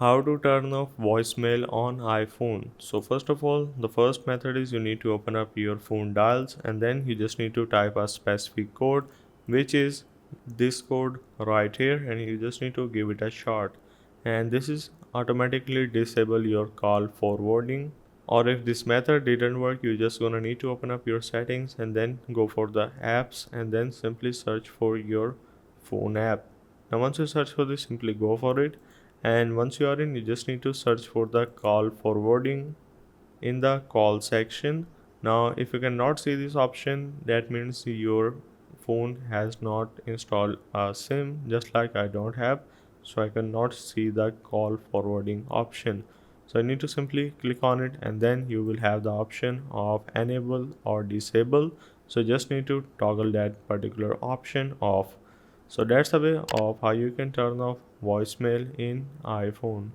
How to turn off voicemail on iPhone. So first of all, the first method is you need to open up your phone dials and then you just need to type a specific code, which is this code right here, and you just need to give it a shot, and this is automatically disable your call forwarding. Or if this method didn't work, you're just gonna need to open up your settings and then go for the apps and then simply search for your phone app. Now once you search for this, simply go for it, and once you are in, you just need to search for the call forwarding in the call section. Now if you cannot see this option, that means your phone has not installed a SIM, just like I don't have, so I cannot see the call forwarding option. So I need to simply click on it and then you will have the option of enable or disable. So just need to toggle that particular option off. So that's the way of how you can turn off voicemail in iPhone.